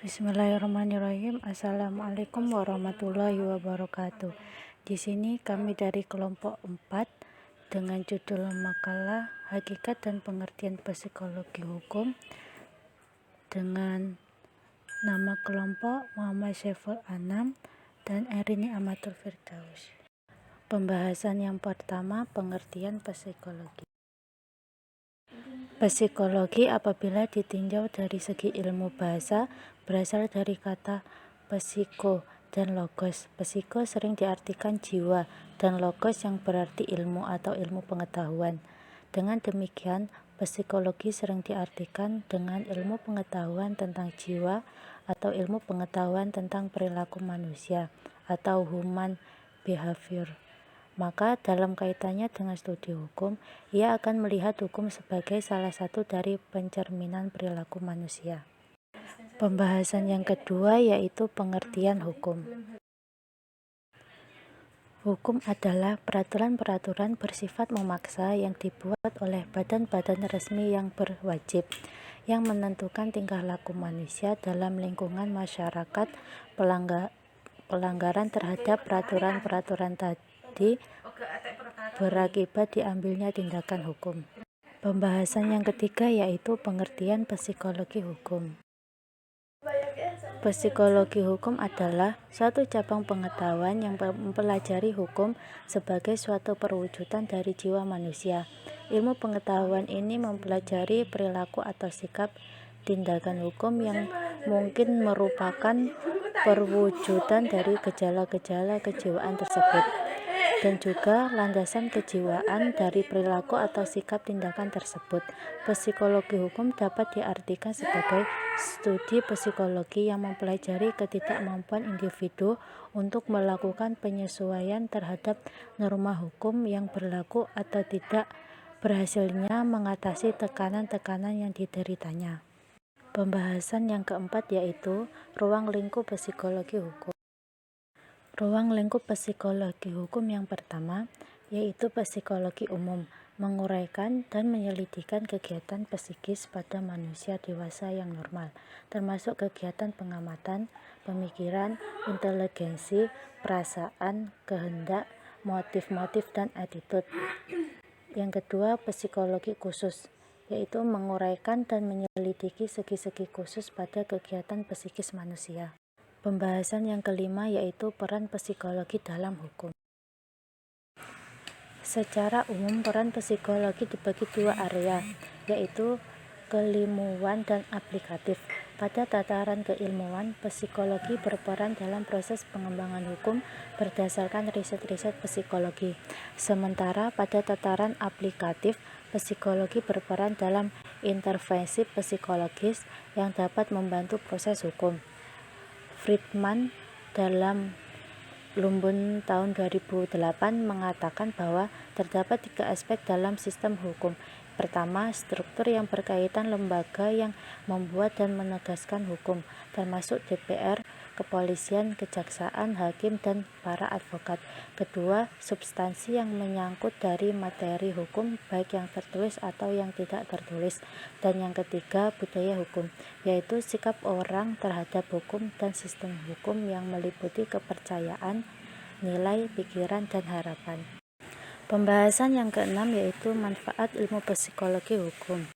Bismillahirrahmanirrahim. Assalamualaikum warahmatullahi wabarakatuh. Di sini kami dari kelompok 4 dengan judul makalah Hakikat dan Pengertian Psikologi Hukum dengan nama kelompok Muhammad Syaiful Anam dan Erini Amatul Firdaus. Pembahasan yang pertama, pengertian psikologi. Psikologi apabila ditinjau dari segi ilmu bahasa berasal dari kata psiko dan logos. Psiko sering diartikan jiwa dan logos yang berarti ilmu atau ilmu pengetahuan. Dengan demikian, psikologi sering diartikan dengan ilmu pengetahuan tentang jiwa atau ilmu pengetahuan tentang perilaku manusia atau human behavior. Maka dalam kaitannya dengan studi hukum, ia akan melihat hukum sebagai salah satu dari pencerminan perilaku manusia. Pembahasan yang kedua yaitu pengertian hukum. Hukum adalah peraturan-peraturan bersifat memaksa yang dibuat oleh badan-badan resmi yang berwajib, yang menentukan tingkah laku manusia dalam lingkungan masyarakat. Pelanggaran terhadap peraturan-peraturan tadi berakibat diambilnya tindakan hukum. Pembahasan yang ketiga yaitu pengertian psikologi hukum. Psikologi hukum adalah suatu cabang pengetahuan yang mempelajari hukum sebagai suatu perwujudan dari jiwa manusia. Ilmu pengetahuan ini mempelajari perilaku atau sikap tindakan hukum yang mungkin merupakan perwujudan dari gejala-gejala kejiwaan tersebut, dan juga landasan kejiwaan dari perilaku atau sikap tindakan tersebut. Psikologi hukum dapat diartikan sebagai studi psikologi yang mempelajari ketidakmampuan individu untuk melakukan penyesuaian terhadap norma hukum yang berlaku atau tidak berhasilnya mengatasi tekanan-tekanan yang dideritanya. Pembahasan yang keempat yaitu ruang lingkup psikologi hukum. Ruang lingkup psikologi hukum yang pertama yaitu psikologi umum, menguraikan dan menyelidikkan kegiatan psikis pada manusia dewasa yang normal, termasuk kegiatan pengamatan, pemikiran, inteligensi, perasaan, kehendak, motif-motif, dan attitude. Yang kedua, psikologi khusus, yaitu menguraikan dan menyelidiki segi-segi khusus pada kegiatan psikis manusia. Pembahasan yang kelima yaitu peran psikologi dalam hukum. Secara umum, peran psikologi dibagi dua area, yaitu keilmuan dan aplikatif. Pada tataran keilmuan, psikologi berperan dalam proses pengembangan hukum berdasarkan riset-riset psikologi. Sementara pada tataran aplikatif, psikologi berperan dalam intervensi psikologis yang dapat membantu proses hukum. Friedman dalam Lumbun tahun 2008 mengatakan bahwa terdapat 3 aspek dalam sistem hukum. Pertama, struktur yang berkaitan lembaga yang membuat dan menegaskan hukum, termasuk DPR, kepolisian, kejaksaan, hakim, dan para advokat. Kedua, substansi yang menyangkut dari materi hukum, baik yang tertulis atau yang tidak tertulis. Dan yang ketiga, budaya hukum, yaitu sikap orang terhadap hukum dan sistem hukum yang meliputi kepercayaan, nilai, pikiran, dan harapan. Pembahasan yang keenam yaitu manfaat ilmu psikologi hukum.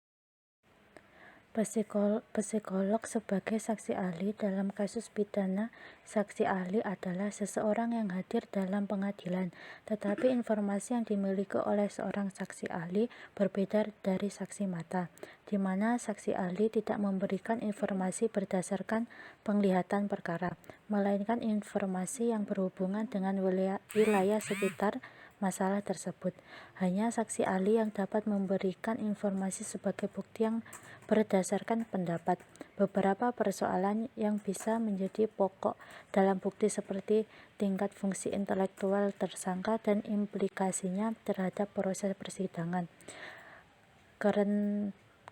Psikolog sebagai saksi ahli dalam kasus pidana. Saksi ahli adalah seseorang yang hadir dalam pengadilan, tetapi informasi yang dimiliki oleh seorang saksi ahli berbeda dari saksi mata, di mana saksi ahli tidak memberikan informasi berdasarkan penglihatan perkara, melainkan informasi yang berhubungan dengan wilayah sekitar masalah tersebut. Hanya saksi ahli yang dapat memberikan informasi sebagai bukti yang berdasarkan pendapat. Beberapa persoalan yang bisa menjadi pokok dalam bukti seperti tingkat fungsi intelektual tersangka dan implikasinya terhadap proses persidangan,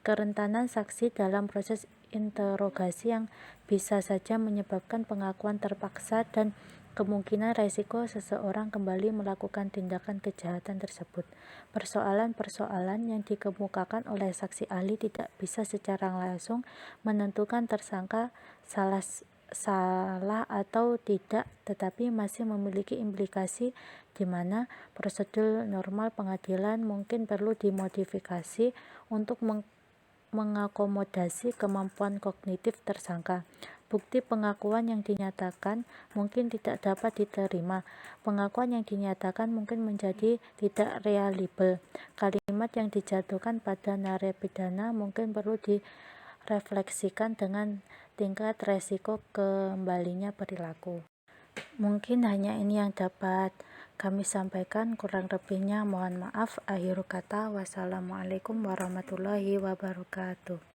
kerentanan saksi dalam proses interogasi yang bisa saja menyebabkan pengakuan terpaksa, dan kemungkinan resiko seseorang kembali melakukan tindakan kejahatan tersebut. Persoalan-persoalan yang dikemukakan oleh saksi ahli tidak bisa secara langsung menentukan tersangka salah atau tidak, tetapi masih memiliki implikasi di mana prosedur normal pengadilan mungkin perlu dimodifikasi untuk mengakomodasi kemampuan kognitif tersangka. Bukti pengakuan yang dinyatakan mungkin tidak dapat diterima. Pengakuan yang dinyatakan mungkin menjadi tidak reliable. Kalimat yang dijatuhkan pada narapidana mungkin perlu direfleksikan dengan tingkat resiko kembalinya perilaku. Mungkin hanya ini yang dapat kami sampaikan, kurang lebihnya mohon maaf. Akhir kata, wassalamualaikum warahmatullahi wabarakatuh.